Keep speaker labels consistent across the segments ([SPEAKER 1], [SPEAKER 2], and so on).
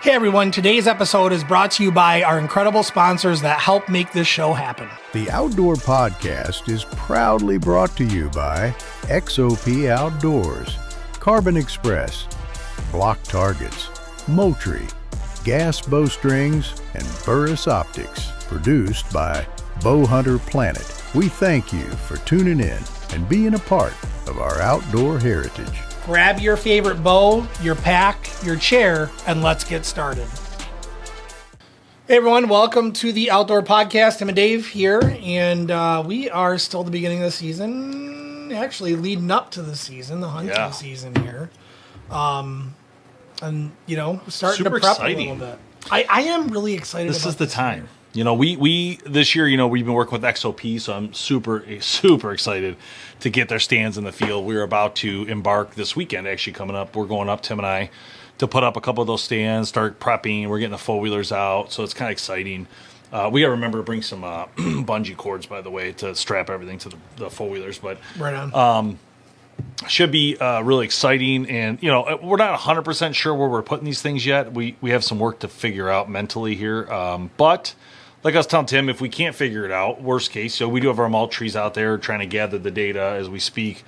[SPEAKER 1] Hey everyone, today's episode is brought to you by our incredible sponsors that help make this show happen.
[SPEAKER 2] The Outdoor Podcast is proudly brought to you by XOP Outdoors, Carbon Express, Block Targets, Moultrie, Gas Bowstrings, and Burris Optics. Produced by BowHunterPlanet. We thank you for tuning in and being a part of our outdoor heritage.
[SPEAKER 1] Grab your favorite bow, your pack, your chair, and let's get started. Hey everyone, welcome to the Outdoor Podcast. Tim and Dave here, and we are still at the beginning of the season, actually leading up to the season, the hunting season here. And, you know, starting
[SPEAKER 3] Super
[SPEAKER 1] to prep
[SPEAKER 3] exciting.
[SPEAKER 1] a little bit. I am really excited
[SPEAKER 3] This
[SPEAKER 1] about
[SPEAKER 3] is the
[SPEAKER 1] this
[SPEAKER 3] time.
[SPEAKER 1] year.
[SPEAKER 3] You know, we this year, you know, we've been working with XOP, so I'm super excited to get their stands in the field. We're about to embark this weekend, actually coming up. We're going up, Tim and I, to put up a couple of those stands, start prepping. We're getting the four-wheelers out, so it's kind of exciting. We got to remember to bring some bungee cords, by the way, to strap everything to the four-wheelers. But
[SPEAKER 1] Right on.
[SPEAKER 3] should be really exciting. And, you know, we're not 100% sure where we're putting these things yet. We have some work to figure out mentally here. But like I was telling Tim, if we can't figure it out, worst case, so we do have our mulch trees out there trying to gather the data as we speak,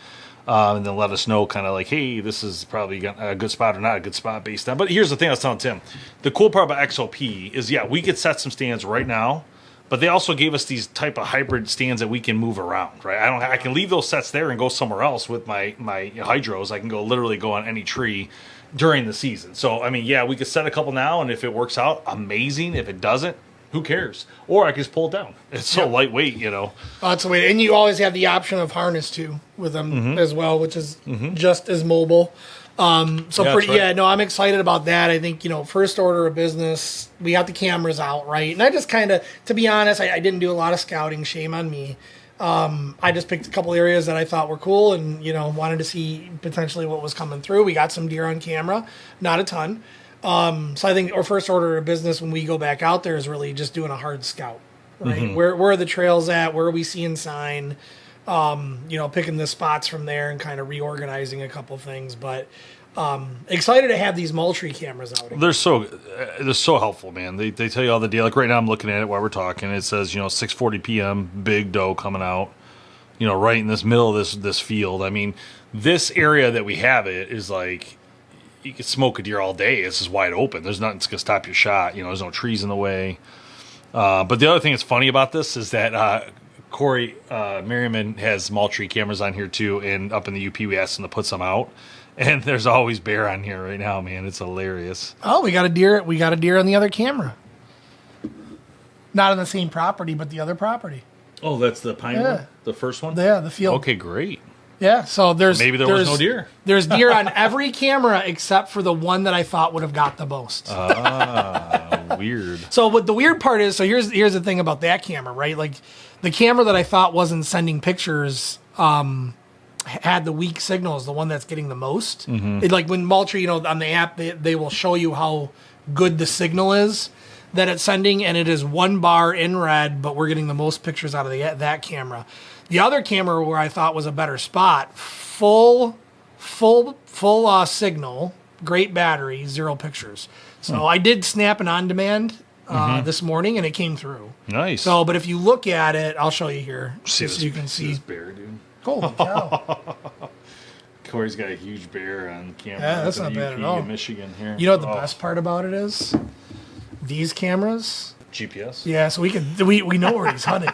[SPEAKER 3] and then let us know kind of like, hey, this is probably a good spot or not a good spot based on. But here's the thing I was telling Tim. The cool part about XOP is, yeah, we could set some stands right now, but they also gave us these type of hybrid stands that we can move around, right? I can leave those sets there and go somewhere else with my hydros. I can literally go on any tree during the season. So, I mean, yeah, we could set a couple now, and if it works out, amazing. If it doesn't, who cares? Or I can just pull it down. It's so lightweight, you know.
[SPEAKER 1] That's the way. And you always have the option of harness too with them as well, which is just as mobile. I'm excited about that. I think, you know, first order of business, we got the cameras out, right? And I just kind of, to be honest, I didn't do a lot of scouting. Shame on me. I just picked a couple areas that I thought were cool and, you know, wanted to see potentially what was coming through. We got some deer on camera, not a ton. So I think our first order of business when we go back out there is really just doing a hard scout, right? Where are the trails at? Where are we seeing sign? You know, picking the spots from there and kind of reorganizing a couple things. But excited to have these Moultrie cameras out again.
[SPEAKER 3] They're so helpful, man. They tell you all the deal. Like right now I'm looking at it while we're talking. It says, you know, 6:40 p.m., big doe coming out, you know, right in this middle of this field. I mean, this area that we have it is like, you could smoke a deer all day. It's just wide open. There's nothing that's going to stop your shot. You know, there's no trees in the way. But the other thing that's funny about this is that Corey Merriman has Moultrie cameras on here too, and up in the UP we asked him to put some out. And there's always bear on here right now, man. It's hilarious.
[SPEAKER 1] Oh, we got a deer. We got a deer on the other camera. Not on the same property, but the other property.
[SPEAKER 3] Oh, that's the pine one? The first one?
[SPEAKER 1] Yeah, the field.
[SPEAKER 3] Okay, great.
[SPEAKER 1] Yeah, so
[SPEAKER 3] Maybe there was no deer.
[SPEAKER 1] There's deer on every camera except for the one that I thought would have got the most.
[SPEAKER 3] Weird.
[SPEAKER 1] So what the weird part is, so here's the thing about that camera, right? Like the camera that I thought wasn't sending pictures had the weak signals, the one that's getting the most. It, like when Moultrie, you know, on the app, they will show you how good the signal is that it's sending, and it is one bar in red, but we're getting the most pictures out of that camera. The other camera where I thought was a better spot, full signal, great battery, 0 pictures. So I did snap an on-demand this morning, and it came through.
[SPEAKER 3] Nice.
[SPEAKER 1] So, but if you look at it, I'll show you here,
[SPEAKER 3] See
[SPEAKER 1] so you can see.
[SPEAKER 3] this bear, dude.
[SPEAKER 1] Holy cow!
[SPEAKER 3] Corey's got a huge bear on camera.
[SPEAKER 1] Yeah, that's not
[SPEAKER 3] in
[SPEAKER 1] bad
[SPEAKER 3] UP
[SPEAKER 1] at all.
[SPEAKER 3] in Michigan here.
[SPEAKER 1] You know what the best part about it is? These cameras.
[SPEAKER 3] GPS.
[SPEAKER 1] Yeah, so we know where he's hunting.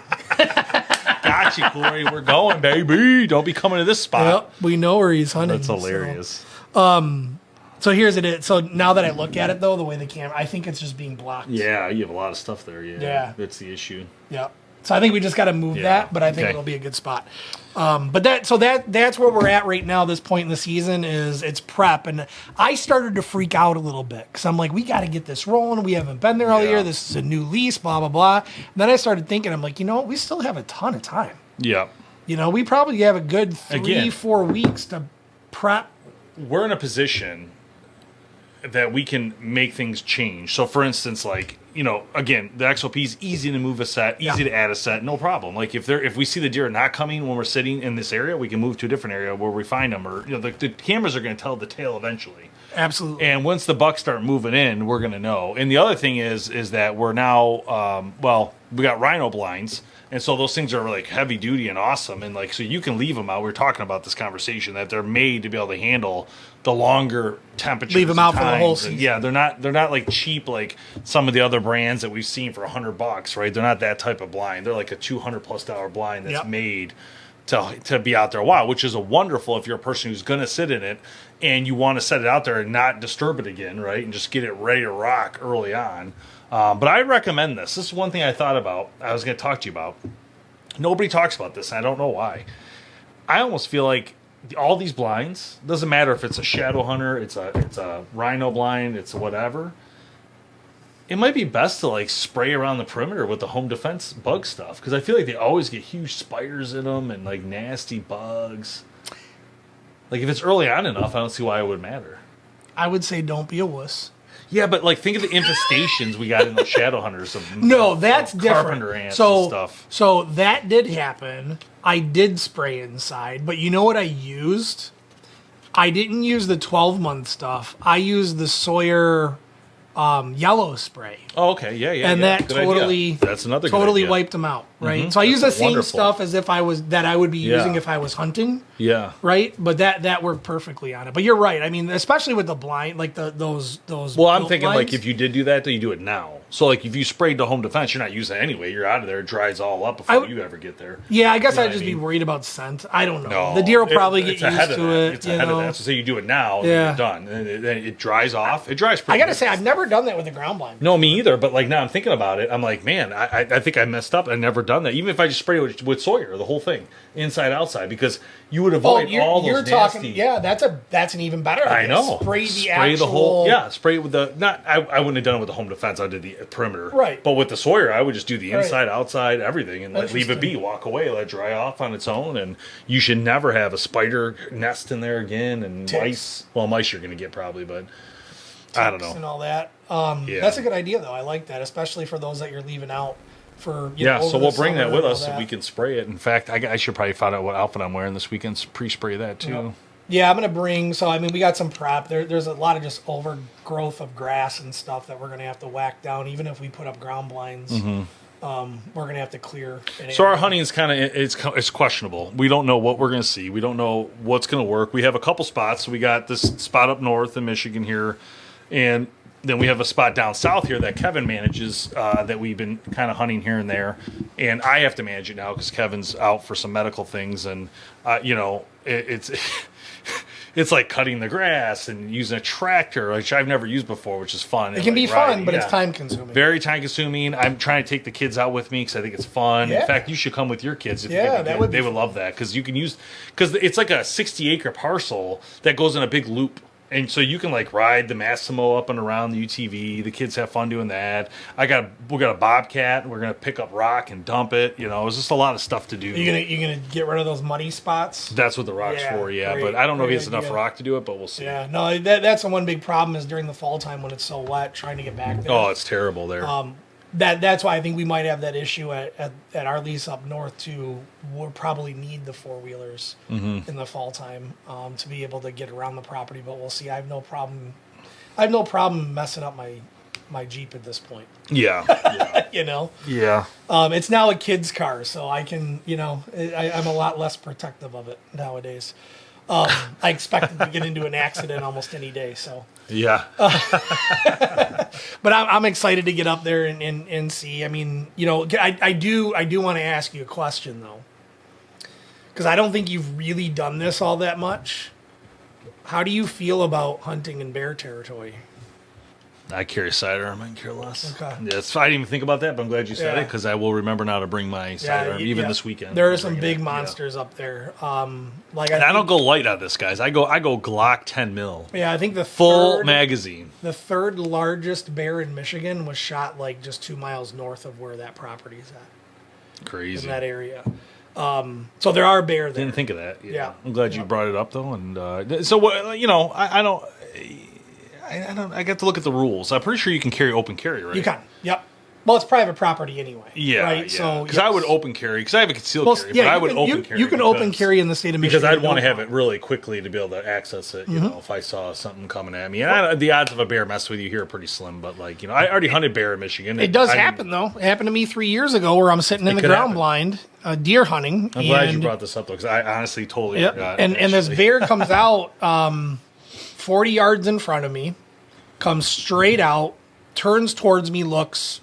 [SPEAKER 3] Got you, Corey. We're going, baby. Don't be coming to this spot.
[SPEAKER 1] Yep, we know where he's hunting.
[SPEAKER 3] That's hilarious.
[SPEAKER 1] So here's it. So now that I look at it, though, the way the camera, I think it's just being blocked.
[SPEAKER 3] Yeah, you have a lot of stuff there.
[SPEAKER 1] Yeah.
[SPEAKER 3] That's the issue.
[SPEAKER 1] Yep. So I think we just got to move that, but I think it'll be a good spot. But that's where we're at right now. This point in the season is it's prep, and I started to freak out a little bit because I'm like, we got to get this rolling. We haven't been there all year. This is a new lease. Blah blah blah. And then I started thinking, I'm like, you know what? We still have a ton of time.
[SPEAKER 3] Yeah.
[SPEAKER 1] You know, we probably have a good 3-4 weeks to prep.
[SPEAKER 3] We're in a position that we can make things change. So, for instance, like, you know, again, the XOP is easy to move a set, easy to add a set, no problem. Like, if we see the deer not coming when we're sitting in this area, we can move to a different area where we find them. Or, you know, the cameras are going to tell the tale eventually.
[SPEAKER 1] Absolutely.
[SPEAKER 3] And once the bucks start moving in, we're going to know. And the other thing is that we're now, we got rhino blinds. And so those things are like heavy duty and awesome. And like, so you can leave them out. We were talking about this conversation that they're made to be able to handle the longer temperatures.
[SPEAKER 1] Leave them out for the whole season.
[SPEAKER 3] Yeah, they're not like cheap like some of the other brands that we've seen for $100, right? They're not that type of blind. They're like a $200+ blind that's made to be out there a while, which is a wonderful if you're a person who's going to sit in it and you want to set it out there and not disturb it again, right? And just get it ready to rock early on. But I recommend this. This is one thing I thought about. I was going to talk to you about. Nobody talks about this, and I don't know why. I almost feel like all these blinds, doesn't matter if it's a shadow hunter, it's a rhino blind, it's whatever. It might be best to like spray around the perimeter with the home defense bug stuff, because I feel like they always get huge spiders in them and like nasty bugs. Like if it's early on enough, I don't see why it would matter.
[SPEAKER 1] I would say don't be a wuss.
[SPEAKER 3] Yeah, but like think of the infestations we got in those shadow hunters.
[SPEAKER 1] That's different.
[SPEAKER 3] Carpenter ants and stuff.
[SPEAKER 1] So that did happen. I did spray inside, but you know what I used? I didn't use the 12-month stuff. I used the Sawyer yellow spray.
[SPEAKER 3] Oh, okay, yeah,
[SPEAKER 1] and that
[SPEAKER 3] good
[SPEAKER 1] totally
[SPEAKER 3] idea. That's another
[SPEAKER 1] totally
[SPEAKER 3] good idea.
[SPEAKER 1] wiped them out, right?
[SPEAKER 3] Mm-hmm.
[SPEAKER 1] So I use the same
[SPEAKER 3] wonderful.
[SPEAKER 1] stuff as if I would be using if I was hunting.
[SPEAKER 3] Yeah.
[SPEAKER 1] Right, but that worked perfectly on it. But you're right. I mean, especially with the blind, like those.
[SPEAKER 3] Well, I'm thinking
[SPEAKER 1] blinds.
[SPEAKER 3] like if you did do that, then you do it now. So like if you sprayed the home defense, you're not using it anyway. You're out of there. It dries all up before you ever get there.
[SPEAKER 1] Yeah, I guess
[SPEAKER 3] You know
[SPEAKER 1] I'd just be worried about scent. I don't know.
[SPEAKER 3] No,
[SPEAKER 1] The deer will probably get
[SPEAKER 3] it's
[SPEAKER 1] used
[SPEAKER 3] ahead of
[SPEAKER 1] to
[SPEAKER 3] that.
[SPEAKER 1] it.
[SPEAKER 3] It's ahead of that. So say you do it now, and then you're done, and then it dries off. It dries. Pretty
[SPEAKER 1] I gotta
[SPEAKER 3] good.
[SPEAKER 1] say, I've never done that with a ground blind.
[SPEAKER 3] No, me either. But like now I'm thinking about it, I'm like, man, I think I messed up. I've never done that. Even if I just spray it with Sawyer, the whole thing, inside outside, because you would avoid all those nasty.
[SPEAKER 1] Talking. Yeah, that's an even better idea.
[SPEAKER 3] I know.
[SPEAKER 1] Spray the
[SPEAKER 3] whole. Yeah, spray it with the. Not. I wouldn't have done it with the home defense. I did the perimeter.
[SPEAKER 1] Right.
[SPEAKER 3] But with the Sawyer, I would just do the inside, outside, everything, and leave it be.
[SPEAKER 1] Interesting.
[SPEAKER 3] Walk away, let it dry off on its own, and you should never have a spider nest in there again, and
[SPEAKER 1] Ticks.
[SPEAKER 3] mice. Well, mice you're going to get probably, but I don't know.
[SPEAKER 1] And all that. That's a good idea, though. I like that, especially for those that you're leaving out for.
[SPEAKER 3] So we'll bring that with us so we can spray it. In fact, I should probably find out what outfit I'm wearing this weekend. Pre-spray that too.
[SPEAKER 1] Yep. Yeah, I'm gonna bring. So I mean, we got some prep. There's a lot of just overgrowth of grass and stuff that we're gonna have to whack down. Even if we put up ground blinds, we're gonna have to clear.
[SPEAKER 3] So our hunting is kind of it's questionable. We don't know what we're gonna see. We don't know what's gonna work. We have a couple spots. We got this spot up north in Michigan here, and then we have a spot down south here that Kevin manages that we've been kind of hunting here and there, and I have to manage it now because Kevin's out for some medical things, and it's it's like cutting the grass and using a tractor, which I've never used before, which is fun.
[SPEAKER 1] It can be fun, but it's time consuming.
[SPEAKER 3] Very time consuming. I'm trying to take the kids out with me because I think it's fun.
[SPEAKER 1] Yeah.
[SPEAKER 3] In fact, you should come with your kids. If
[SPEAKER 1] that would be
[SPEAKER 3] they would love that because you can use because it's like a 60-acre parcel that goes in a big loop. And so you can like ride the Massimo up and around the UTV. The kids have fun doing that. We got a bobcat. We're gonna pick up rock and dump it. It's just a lot of stuff to do.
[SPEAKER 1] You gonna get rid of those muddy spots?
[SPEAKER 3] That's what the rock's for. Yeah,
[SPEAKER 1] great,
[SPEAKER 3] but I don't know if he has
[SPEAKER 1] idea.
[SPEAKER 3] enough rock to do it. But we'll see.
[SPEAKER 1] Yeah, no, that's the one big problem is during the fall time when it's so wet, trying to get back there.
[SPEAKER 3] Oh, it's terrible there.
[SPEAKER 1] That's why I think we might have that issue at our lease up north too. We'll probably need the 4-wheelers in the fall time to be able to get around the property. But we'll see. I have no problem messing up my Jeep at this point.
[SPEAKER 3] Yeah. Yeah.
[SPEAKER 1] It's now a kid's car, so I can I'm a lot less protective of it nowadays. I expect it to get into an accident almost any day. So.
[SPEAKER 3] Yeah.
[SPEAKER 1] But I'm excited to get up there and see. I mean, I do want to ask you a question though, because I don't think you've really done this all that much. How do you feel about hunting in bear territory?
[SPEAKER 3] I carry a sidearm. I can care less.
[SPEAKER 1] Okay.
[SPEAKER 3] Yes, I didn't even think about that, but I'm glad you said
[SPEAKER 1] Yeah.
[SPEAKER 3] it because I will remember now to bring my sidearm even this weekend.
[SPEAKER 1] There are some big monsters up there.
[SPEAKER 3] And I don't go light on this, guys. I go Glock 10 mil.
[SPEAKER 1] Yeah, I think the
[SPEAKER 3] full magazine.
[SPEAKER 1] The third largest bear in Michigan was shot like just 2 miles north of where that property is at.
[SPEAKER 3] Crazy.
[SPEAKER 1] In that area. So there are bear there.
[SPEAKER 3] Didn't think of that.
[SPEAKER 1] Yeah.
[SPEAKER 3] I'm glad you brought it up though. And so what? I don't. I got to look at the rules. I'm pretty sure you can carry open carry, right?
[SPEAKER 1] You can. Yep. Well, it's private property anyway.
[SPEAKER 3] Yeah,
[SPEAKER 1] right.
[SPEAKER 3] yeah.
[SPEAKER 1] So
[SPEAKER 3] because I would open carry because I have a concealed carry, but I would open carry.
[SPEAKER 1] You can open carry in the state of Michigan
[SPEAKER 3] because I'd want to have it really quickly to be able to access it. You know, if I saw something coming at me, and the odds of a bear messing with you here are pretty slim. But like I already hunted bear in Michigan.
[SPEAKER 1] It does happen though. It happened to me 3 years ago where I'm sitting in the ground blind, deer hunting.
[SPEAKER 3] I'm glad you brought this up though, because I honestly totally forgot.
[SPEAKER 1] And this bear comes out 40 yards in front of me, comes straight out, turns towards me, looks,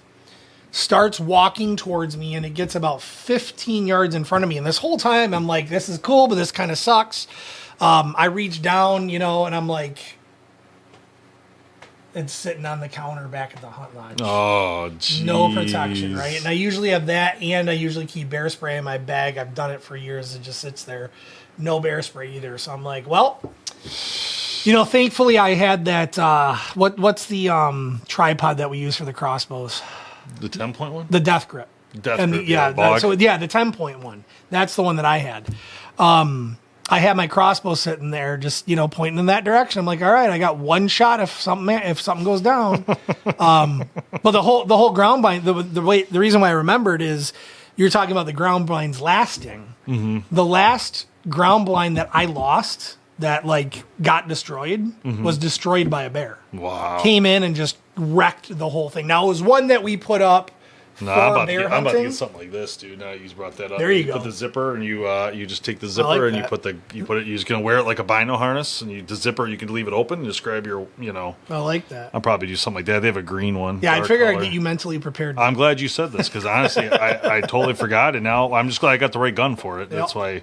[SPEAKER 1] starts walking towards me, and it gets about 15 yards in front of me. And this whole time, I'm like, this is cool, but this kind of sucks. I reach down, and I'm like, it's sitting on the counter back at the hunt lodge.
[SPEAKER 3] Oh, geez.
[SPEAKER 1] No protection, right? And I usually have that, and I usually keep bear spray in my bag. I've done it for years. It just sits there. No bear spray either. So I'm like, well, thankfully I had that, what's the tripod that we use for the crossbows?
[SPEAKER 3] The 10-point one?
[SPEAKER 1] The Death Grip.
[SPEAKER 3] Grip,
[SPEAKER 1] the 10-point one. That's the one that I had. I had my crossbow sitting there, just pointing in that direction. I'm like, all right, I got one shot if something goes down. But the whole ground blind, the reason why I remembered is you're talking about the ground blinds lasting. Mm-hmm. The last ground blind that I lost that got destroyed was destroyed by a bear.
[SPEAKER 3] Wow!
[SPEAKER 1] Came in and just wrecked the whole thing. Now it was one that we put up.
[SPEAKER 3] No, I'm about to get something like this, dude. Now you just brought that up.
[SPEAKER 1] There you go.
[SPEAKER 3] Put the zipper, and you just take the zipper and you put it. You're just gonna wear it like a bino harness, and the zipper you can leave it open and just grab your.
[SPEAKER 1] I like that.
[SPEAKER 3] I'll probably do something like that. They have a green one.
[SPEAKER 1] Yeah, I figured I'd get you mentally prepared.
[SPEAKER 3] I'm glad you said this because honestly, I totally forgot, and now I'm just glad I got the right gun for it.
[SPEAKER 1] Yep.
[SPEAKER 3] That's why,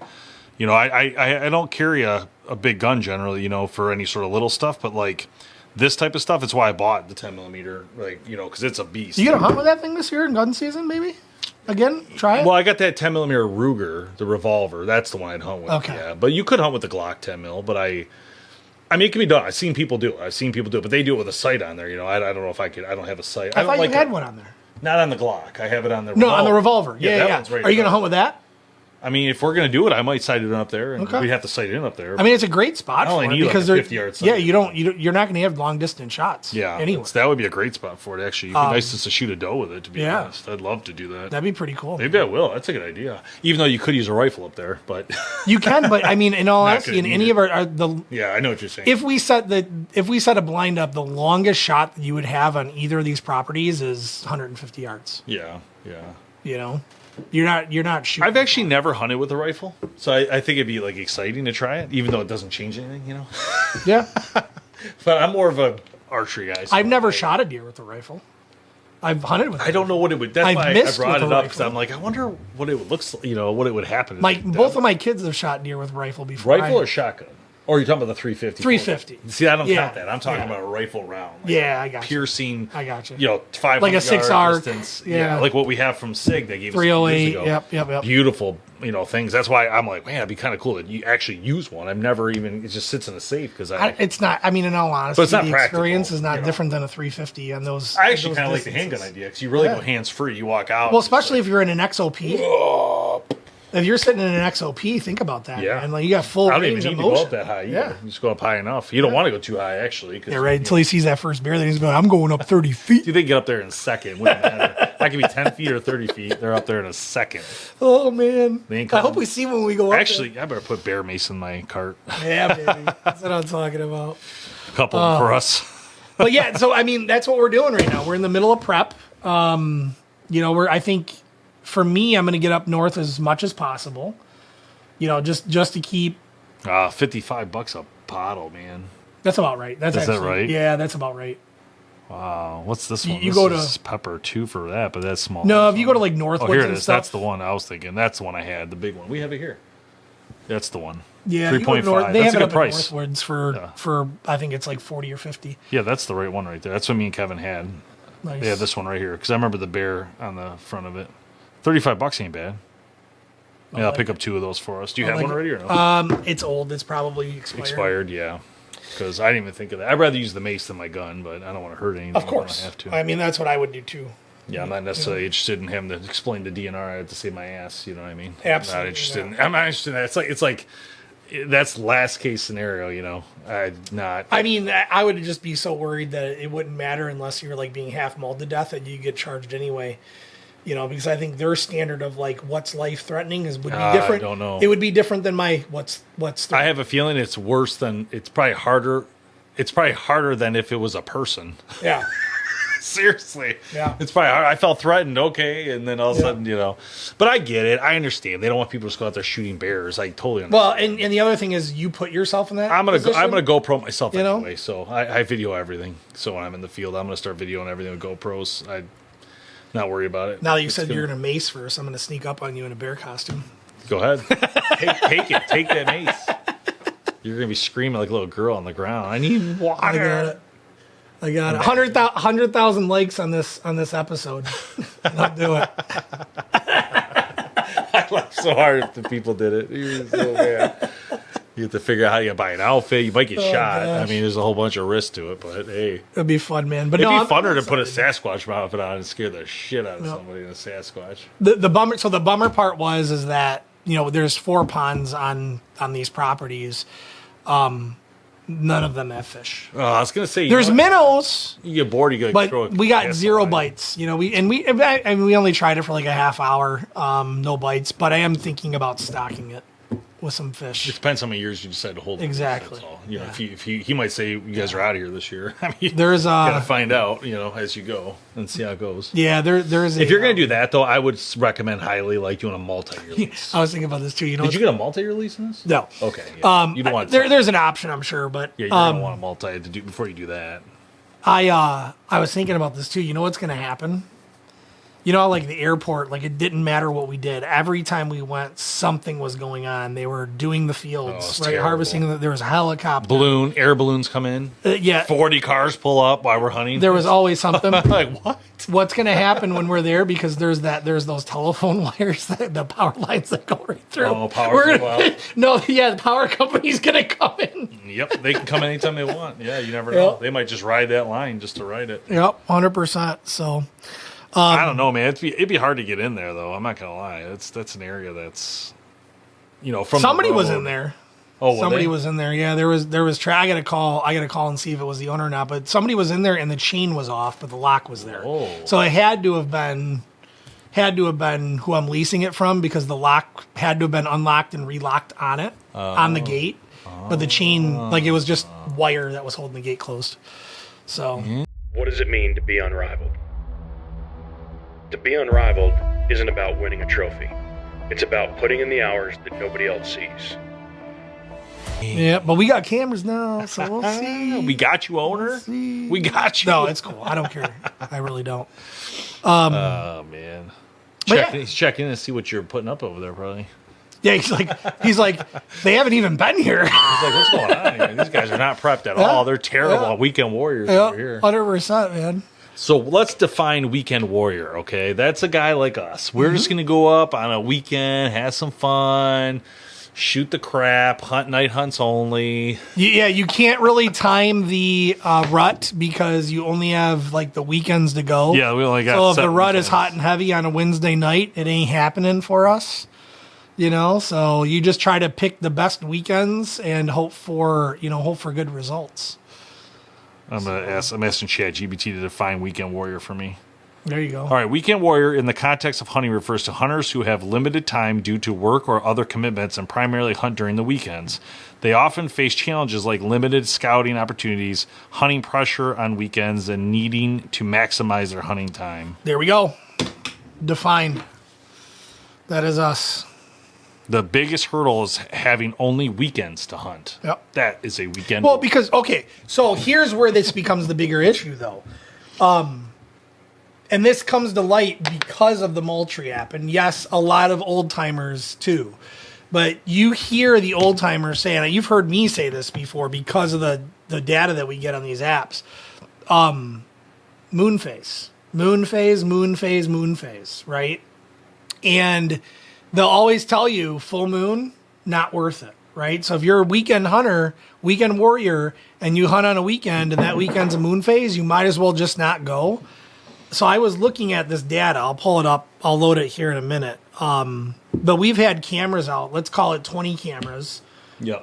[SPEAKER 3] I don't carry a big gun generally, for any sort of little stuff, but this type of stuff, it's why I bought the 10 millimeter, because it's a beast.
[SPEAKER 1] You gonna hunt with that thing this year in gun season, maybe? Again, try it?
[SPEAKER 3] Well, I got that 10 millimeter Ruger, the revolver. That's the one I'd hunt with.
[SPEAKER 1] Okay.
[SPEAKER 3] Yeah, but you could hunt with the Glock 10 mil, but it can be done. I've seen people do it, but they do it with a sight on there. I don't know if I could. I don't have a sight.
[SPEAKER 1] I thought you had one on there.
[SPEAKER 3] Not on the Glock. I have it on the revolver.
[SPEAKER 1] No, on the revolver. Yeah.
[SPEAKER 3] One's right.
[SPEAKER 1] Are you gonna hunt with that?
[SPEAKER 3] If we're gonna do it, I might sight it up there, and we'd have to sight it up there.
[SPEAKER 1] It's a great spot for it because
[SPEAKER 3] they're 50 yards.
[SPEAKER 1] Yeah, you're not gonna have long distance shots.
[SPEAKER 3] Yeah,
[SPEAKER 1] anyway,
[SPEAKER 3] that would be a great spot for it. Actually, it'd be nice just to shoot a doe with it. To be honest, I'd love to do that.
[SPEAKER 1] That'd be pretty cool.
[SPEAKER 3] Maybe I will. That's a good idea. Even though you could use a rifle up there, but
[SPEAKER 1] you can. But in all honesty, in any of our
[SPEAKER 3] I know what you're saying.
[SPEAKER 1] If we set a blind up, the longest shot that you would have on either of these properties is 150 yards.
[SPEAKER 3] Yeah.
[SPEAKER 1] You're not shooting.
[SPEAKER 3] I've actually never hunted with a rifle, so I think it'd be exciting to try it, even though it doesn't change anything,
[SPEAKER 1] Yeah.
[SPEAKER 3] But I'm more of a archery guy. So
[SPEAKER 1] I've never shot a deer with a rifle. I've hunted with.
[SPEAKER 3] I don't know what it would. That's why I brought it up because I'm like, I wonder what it would look. What it would happen.
[SPEAKER 1] Both of my kids have shot deer with rifle before.
[SPEAKER 3] Rifle or shotgun? Or are you talking about the 350?
[SPEAKER 1] 350.
[SPEAKER 3] See, I don't count that. I'm talking about a rifle round.
[SPEAKER 1] I got you.
[SPEAKER 3] Piercing.
[SPEAKER 1] I got you.
[SPEAKER 3] 500
[SPEAKER 1] like a 6-arc
[SPEAKER 3] distance.
[SPEAKER 1] Yeah,
[SPEAKER 3] like what we have from SIG. They gave us
[SPEAKER 1] 308.
[SPEAKER 3] years ago.
[SPEAKER 1] Yep.
[SPEAKER 3] Beautiful, things. That's why I'm like, man, it'd be kind of cool that you actually use one. I've never even. It just sits in a safe because
[SPEAKER 1] it's not. In all honesty,
[SPEAKER 3] but it's not
[SPEAKER 1] the
[SPEAKER 3] practical,
[SPEAKER 1] experience is not different than a 350 on those.
[SPEAKER 3] I actually kind of like the handgun idea because you really go hands free. You walk out.
[SPEAKER 1] Well, especially if you're in an XOP. If you're sitting in an XOP, think about that.
[SPEAKER 3] Yeah.
[SPEAKER 1] And you got full range of motion.
[SPEAKER 3] I don't even need to go up that high either.
[SPEAKER 1] Yeah.
[SPEAKER 3] You just go up high enough. You don't want to go too high, actually.
[SPEAKER 1] Yeah, right. Until he sees that first bear, then he's going, I'm going up 30 feet.
[SPEAKER 3] Dude, they get up there in a second. Wouldn't matter. That could be 10 feet or 30 feet. They're up there in a second.
[SPEAKER 1] Oh, man.
[SPEAKER 3] I
[SPEAKER 1] hope we see when we go up
[SPEAKER 3] Actually, I better put bear mace in my cart.
[SPEAKER 1] Yeah, baby. That's what I'm talking about.
[SPEAKER 3] A couple for us.
[SPEAKER 1] But yeah, so, that's what we're doing right now. We're in the middle of prep. I think, for me, I'm going to get up north as much as possible. Just to keep.
[SPEAKER 3] $55 a bottle, man.
[SPEAKER 1] That's about right.
[SPEAKER 3] Is that right?
[SPEAKER 1] Yeah, that's about right.
[SPEAKER 3] Wow, what's this one?
[SPEAKER 1] You
[SPEAKER 3] this
[SPEAKER 1] go
[SPEAKER 3] is pepper too for that, but that's small.
[SPEAKER 1] No, if you go to Northwoods
[SPEAKER 3] here it
[SPEAKER 1] and
[SPEAKER 3] is.
[SPEAKER 1] stuff.
[SPEAKER 3] That's the one I was thinking. That's the one I had, the big one. We have it here. That's the one.
[SPEAKER 1] Yeah,
[SPEAKER 3] 3.5.
[SPEAKER 1] They
[SPEAKER 3] That's
[SPEAKER 1] have
[SPEAKER 3] a
[SPEAKER 1] it
[SPEAKER 3] good
[SPEAKER 1] up
[SPEAKER 3] price.
[SPEAKER 1] at Northwoods for I think it's 40 or 50.
[SPEAKER 3] Yeah, that's the right one right there. That's what me and Kevin had.
[SPEAKER 1] Nice.
[SPEAKER 3] Yeah, this one right here because I remember the bear on the front of it. $35 ain't bad. Yeah, I'll pick up 2 of those for us. Do you have one already or no?
[SPEAKER 1] It's old. It's probably expired.
[SPEAKER 3] Expired, yeah. Because I didn't even think of that. I'd rather use the mace than my gun, but I don't want to hurt anything.
[SPEAKER 1] Of course.
[SPEAKER 3] I have to.
[SPEAKER 1] That's what I would do too.
[SPEAKER 3] Yeah, I'm not necessarily interested in having to explain the DNR. I have to save my ass. You know what I mean?
[SPEAKER 1] Absolutely.
[SPEAKER 3] I'm not interested in that. It's like that's last case scenario, you know.
[SPEAKER 1] I mean, I would just be so worried that it wouldn't matter unless you're like being half mauled to death and you get charged anyway. You know, because I think their standard of like what's life threatening would be different.
[SPEAKER 3] I don't know.
[SPEAKER 1] It would be different than my what's.
[SPEAKER 3] I have a feeling it's worse than it's probably harder. It's probably harder than if it was a person.
[SPEAKER 1] Yeah.
[SPEAKER 3] Seriously.
[SPEAKER 1] Yeah.
[SPEAKER 3] It's probably hard. I felt threatened, okay, and then all of a sudden, you know. But I get it. I understand. They don't want people to just go out there shooting bears. I totally understand.
[SPEAKER 1] Well, and the other thing is you put yourself in that
[SPEAKER 3] I'm gonna GoPro myself
[SPEAKER 1] you
[SPEAKER 3] anyway.
[SPEAKER 1] know?
[SPEAKER 3] So I video everything. So when I'm in the field, I'm gonna start videoing everything with GoPros. I not worry about it.
[SPEAKER 1] Now that you said you're gonna mace first, I'm gonna sneak up on you in a bear costume.
[SPEAKER 3] Go ahead. Take it. Take that mace. You're gonna be screaming like a little girl on the ground. I need water.
[SPEAKER 1] I got it. 100,000 likes on this episode. I'll do it.
[SPEAKER 3] I laughed so hard if the people did it. You're so bad. You have to figure out how you buy an outfit. You might get shot.
[SPEAKER 1] Gosh.
[SPEAKER 3] I mean, there's a whole bunch of risks to it, but hey.
[SPEAKER 1] It'd be fun, man. But
[SPEAKER 3] it'd be funner to put a Sasquatch outfit on and scare the shit out of somebody in a Sasquatch.
[SPEAKER 1] The bummer. So the bummer part is that, you know, there's 4 ponds on these properties. None of them have fish.
[SPEAKER 3] Oh, I was gonna say
[SPEAKER 1] there's minnows.
[SPEAKER 3] You get bored, you go.
[SPEAKER 1] But we got 0 bites. You know, we only tried it for like a half hour. No bites. But I am thinking about stocking it with some fish.
[SPEAKER 3] It depends how many years you decide to hold it.
[SPEAKER 1] Exactly.
[SPEAKER 3] That's all. You know, if he might say you guys are out of here this year. I mean,
[SPEAKER 1] there's
[SPEAKER 3] gotta find out, you know, as you go and see how it goes.
[SPEAKER 1] Yeah, there's.
[SPEAKER 3] If you're gonna do that though, I would recommend highly like doing a multi-year lease.
[SPEAKER 1] I was thinking about this too. You know,
[SPEAKER 3] did you get a multi-year lease in this?
[SPEAKER 1] No.
[SPEAKER 3] Okay. Yeah. You don't want
[SPEAKER 1] there's an option, I'm sure, but
[SPEAKER 3] yeah, you're gonna want a multi to do before you do that.
[SPEAKER 1] I was thinking about this too. You know what's gonna happen? You know, like the airport, like it didn't matter what we did. Every time we went, something was going on. They were doing the fields, right?
[SPEAKER 3] Terrible.
[SPEAKER 1] Harvesting. There was a helicopter.
[SPEAKER 3] Air balloons come in.
[SPEAKER 1] Yeah.
[SPEAKER 3] 40 cars pull up while we're hunting.
[SPEAKER 1] There was always something.
[SPEAKER 3] Like, what?
[SPEAKER 1] What's going to happen when we're there? Because there's those telephone wires, the power lines that go right through.
[SPEAKER 3] Oh, power well.
[SPEAKER 1] No, the power company's going to come in.
[SPEAKER 3] Yep, they can come anytime they want. Yeah, you never know. They might just ride that line just to ride it.
[SPEAKER 1] Yep, 100%. So...
[SPEAKER 3] I don't know, man. It'd be hard to get in there, though. I'm not gonna lie. That's an area that's, you know, from
[SPEAKER 1] somebody was in there.
[SPEAKER 3] Oh,
[SPEAKER 1] somebody was in there. Yeah, there was. I got to call and see if it was the owner or not. But somebody was in there, and the chain was off, but the lock was there.
[SPEAKER 3] Oh.
[SPEAKER 1] So it had to have been who I'm leasing it from, because the lock had to have been unlocked and relocked on it on the gate. But the chain, like it was just wire that was holding the gate closed. So,
[SPEAKER 4] what does it mean to be unrivaled? To be unrivaled isn't about winning a trophy. It's about putting in the hours that nobody else sees.
[SPEAKER 1] Yeah, but we got cameras now, so we'll see.
[SPEAKER 3] We got you, owner. We got you.
[SPEAKER 1] No, it's cool. I don't care. I really don't.
[SPEAKER 3] Oh man, he's checking to see what you're putting up over there, probably.
[SPEAKER 1] Yeah, he's like, they haven't even been here.
[SPEAKER 3] He's like, what's going on here? These guys are not prepped at all. They're terrible weekend warriors over here.
[SPEAKER 1] 100%, man.
[SPEAKER 3] So let's define weekend warrior, okay? That's a guy like us. We're just going to go up on a weekend, have some fun, shoot the crap, hunt night hunts only.
[SPEAKER 1] Yeah, you can't really time the rut because you only have like the weekends to go.
[SPEAKER 3] Yeah, we only got
[SPEAKER 1] so if the
[SPEAKER 3] 7
[SPEAKER 1] rut
[SPEAKER 3] weekends.
[SPEAKER 1] is hot and heavy on a Wednesday night, it ain't happening for us. You know, so you just try to pick the best weekends and hope for good results.
[SPEAKER 3] I'm asking ChatGPT to define weekend warrior for me.
[SPEAKER 1] There you go.
[SPEAKER 3] All right, weekend warrior in the context of hunting refers to hunters who have limited time due to work or other commitments and primarily hunt during the weekends. They often face challenges like limited scouting opportunities, hunting pressure on weekends, and needing to maximize their hunting time.
[SPEAKER 1] There we go. Defined. That is us.
[SPEAKER 3] The biggest hurdle is having only weekends to hunt.
[SPEAKER 1] Yep.
[SPEAKER 3] That is a weekend.
[SPEAKER 1] Well, because, okay, so here's where this becomes the bigger issue, though. And this comes to light because of the Moultrie app. And yes, a lot of old timers too. But you hear the old timers saying, and you've heard me say this before because of the data that we get on these apps. Moon phase, right? And they'll always tell you full moon, not worth it, right? So if you're a weekend hunter, weekend warrior, and you hunt on a weekend and that weekend's a moon phase, you might as well just not go. So I was looking at this data. I'll pull it up. I'll load it here in a minute. But we've had cameras out. Let's call it 20 cameras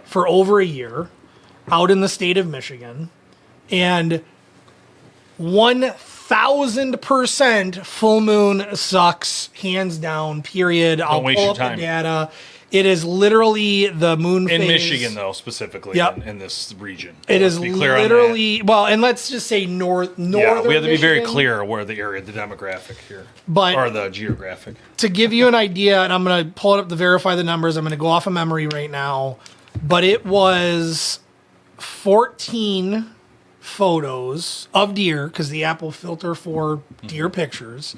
[SPEAKER 1] for over a year out in the state of Michigan. And 1,000% full moon sucks, hands down, period. I'll pull up the data. It is literally the moon phase.
[SPEAKER 3] In Michigan, though, specifically in this region.
[SPEAKER 1] It is literally, well, and let's just say northern
[SPEAKER 3] Yeah, we have to be very
[SPEAKER 1] Michigan.
[SPEAKER 3] clear where the area, the demographic here,
[SPEAKER 1] But
[SPEAKER 3] or the geographic.
[SPEAKER 1] to give you an idea, and I'm going to pull it up to verify the numbers. I'm going to go off of memory right now. But it was 14 photos of deer, because the app will filter for deer pictures,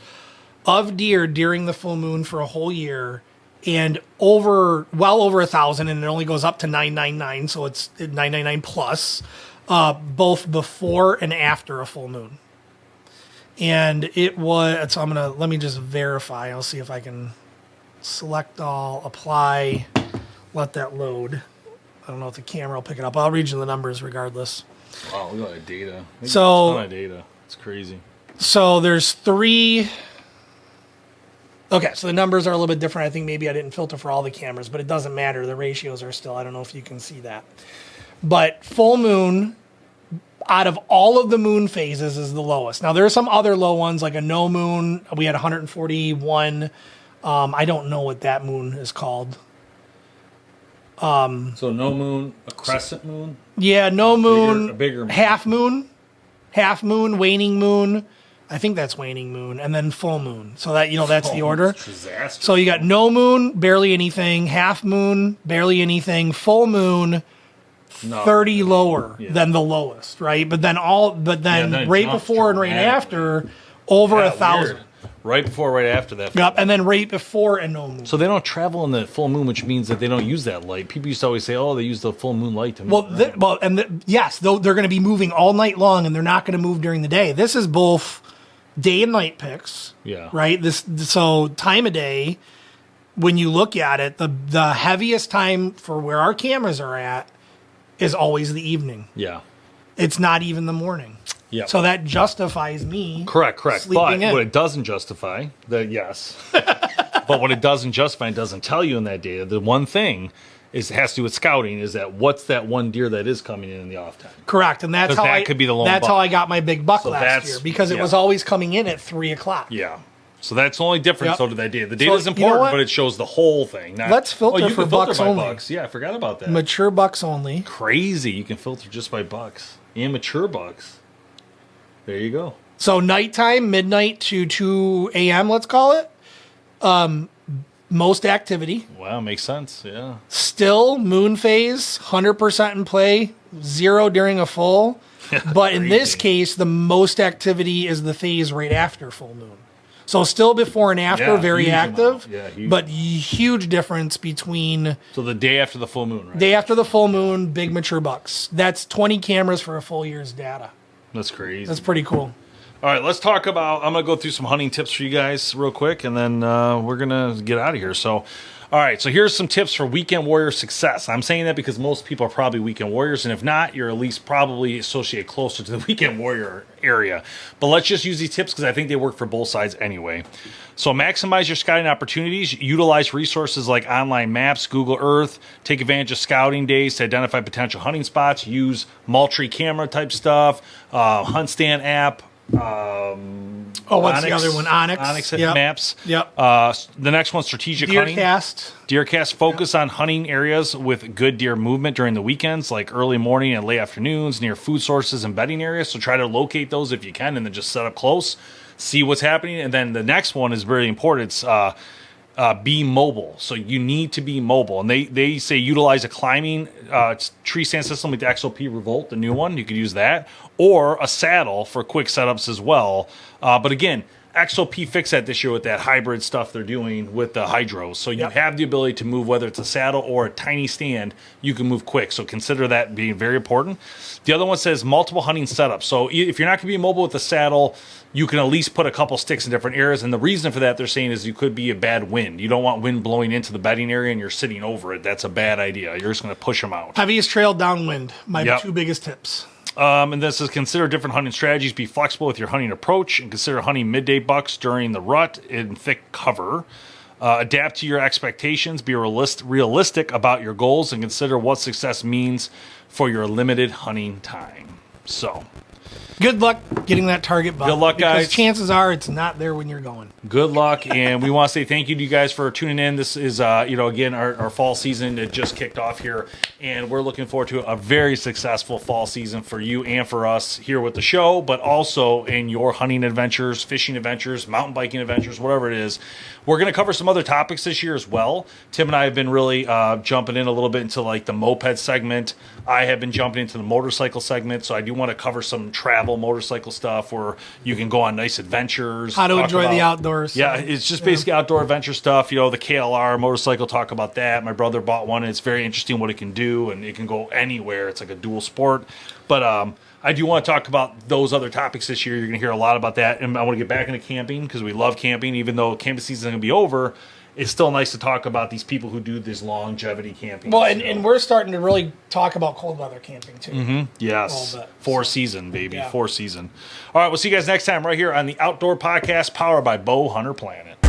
[SPEAKER 1] of deer during the full moon for a whole year. And well over 1,000, and it only goes up to 999, so it's 999 plus, both before and after a full moon. And it was, so let me just verify. I'll see if I can select all, apply, let that load. I don't know if the camera will pick it up. I'll read you the numbers regardless.
[SPEAKER 3] Wow, look at that data.
[SPEAKER 1] So,
[SPEAKER 3] a ton of data. It's crazy.
[SPEAKER 1] So there's 3. Okay, so the numbers are a little bit different. I think maybe I didn't filter for all the cameras, but it doesn't matter. The ratios are still, I don't know if you can see that. But full moon, out of all of the moon phases, is the lowest. Now, there are some other low ones, like a no moon. We had 141. I don't know what that moon is called.
[SPEAKER 3] So no moon, a crescent moon?
[SPEAKER 1] Yeah, no moon,
[SPEAKER 3] a bigger moon.
[SPEAKER 1] half moon, waning moon. I think that's waning moon, and then full moon. So that, that's the order.
[SPEAKER 3] Disaster.
[SPEAKER 1] So you got no moon, barely anything, half moon, barely anything, full moon, 30 lower than the lowest, right? But then right before and right after, over 1,000.
[SPEAKER 3] Weird. Right before, right after that.
[SPEAKER 1] Yep, and then right before and no moon.
[SPEAKER 3] So they don't travel in the full moon, which means that they don't use that light. People used to always say, "Oh, they use the full moon light to move."
[SPEAKER 1] Yes, though they're going to be moving all night long, and they're not going to move during the day. This is both day and night pics.
[SPEAKER 3] Yeah.
[SPEAKER 1] Right. So time of day, when you look at it, the heaviest time for where our cameras are at is always the evening.
[SPEAKER 3] Yeah.
[SPEAKER 1] It's not even the morning.
[SPEAKER 3] Yeah.
[SPEAKER 1] So that justifies me.
[SPEAKER 3] Correct. But
[SPEAKER 1] sleeping in.
[SPEAKER 3] what it doesn't justify, but what it doesn't justify and doesn't tell you in that data, the one thing has to do with scouting, is that what's that one deer that is coming in the off time.
[SPEAKER 1] Correct, and that's how
[SPEAKER 3] could be the lone
[SPEAKER 1] that's
[SPEAKER 3] buck.
[SPEAKER 1] how I got my big buck
[SPEAKER 3] So
[SPEAKER 1] last year, because it was always coming in at 3:00.
[SPEAKER 3] Yeah. So that's the only difference.
[SPEAKER 1] Yep.
[SPEAKER 3] So to that data. The data is important, but it shows the whole thing.
[SPEAKER 1] Let's filter for bucks
[SPEAKER 3] by
[SPEAKER 1] only.
[SPEAKER 3] Bucks. Yeah, I forgot about that.
[SPEAKER 1] Mature bucks only.
[SPEAKER 3] Crazy. You can filter just by bucks and mature bucks. There you go.
[SPEAKER 1] So nighttime, midnight to 2 a.m., let's call it. Most activity.
[SPEAKER 3] Wow, makes sense. Yeah.
[SPEAKER 1] Still moon phase, 100% in play, 0 during a full. But in this case, the most activity is the phase right after full moon. So still before and after, very active. But huge difference between...
[SPEAKER 3] So the day after the full moon, right?
[SPEAKER 1] Day after the full moon, big mature bucks. That's 20 cameras for a full year's data.
[SPEAKER 3] That's crazy.
[SPEAKER 1] That's pretty cool.
[SPEAKER 3] All right, let's talk about... I'm going to go through some hunting tips for you guys real quick, and then we're going to get out of here. So, all right, so here's some tips for weekend warrior success. I'm saying that because most people are probably weekend warriors, and if not, you're at least probably associated closer to the weekend warrior area. But let's just use these tips because I think they work for both sides anyway. So maximize your scouting opportunities. Utilize resources like online maps, Google Earth. Take advantage of scouting days to identify potential hunting spots. Use Moultrie camera type stuff, Hunt Stand app.
[SPEAKER 1] What's the other one? Onyx
[SPEAKER 3] maps.
[SPEAKER 1] Yep.
[SPEAKER 3] The next one, strategic hunting. Deercast. Focus on hunting areas with good deer movement during the weekends, like early morning and late afternoons, near food sources and bedding areas. So try to locate those if you can, and then just set up close, see what's happening. And then the next one is very important. It's be mobile. So you need to be mobile. And they say utilize a climbing tree stand system like the XOP Revolt, the new one. You could use that. Or a saddle for quick setups as well. But again, XOP fixed that this year with that hybrid stuff they're doing with the hydros. So you have the ability to move, whether it's a saddle or a tiny stand, you can move quick. So consider that being very important. The other one says multiple hunting setups. So if you're not going to be mobile with the saddle, you can at least put a couple sticks in different areas. And the reason for that, they're saying, is you could be a bad wind. You don't want wind blowing into the bedding area and you're sitting over it. That's a bad idea. You're just going to push them out.
[SPEAKER 1] Heaviest trail downwind. My 2 biggest tips.
[SPEAKER 3] And this is consider different hunting strategies. Be flexible with your hunting approach and consider hunting midday bucks during the rut in thick cover. Adapt to your expectations, be realistic about your goals, and consider what success means for your limited hunting time. So,
[SPEAKER 1] good luck getting that target buck.
[SPEAKER 3] Good luck, guys.
[SPEAKER 1] Because chances are it's not there when you're going.
[SPEAKER 3] Good luck, and we want to say thank you to you guys for tuning in. This is, again, our fall season. It just kicked off here, and we're looking forward to a very successful fall season for you and for us here with the show, but also in your hunting adventures, fishing adventures, mountain biking adventures, whatever it is. We're going to cover some other topics this year as well. Tim and I have been really jumping in a little bit into like the moped segment. I have been jumping into the motorcycle segment, so I do want to cover some travel motorcycle stuff where you can go on nice adventures.
[SPEAKER 1] How to enjoy the outdoors.
[SPEAKER 3] Yeah, it's just basically outdoor adventure stuff. The KLR motorcycle, talk about that. My brother bought one. It's very interesting what it can do, and it can go anywhere. It's like a dual sport. But I do want to talk about those other topics this year. You're going to hear a lot about that. And I want to get back into camping because we love camping. Even though camping season is going to be over, it's still nice to talk about these people who do this longevity camping.
[SPEAKER 1] Well, and we're starting to really talk about cold weather camping, too.
[SPEAKER 3] Mm-hmm. Yes. Four season, baby.
[SPEAKER 1] Yeah.
[SPEAKER 3] 4 season. All right, we'll see you guys next time right here on the Outdoor Podcast powered by BowHunterPlanet.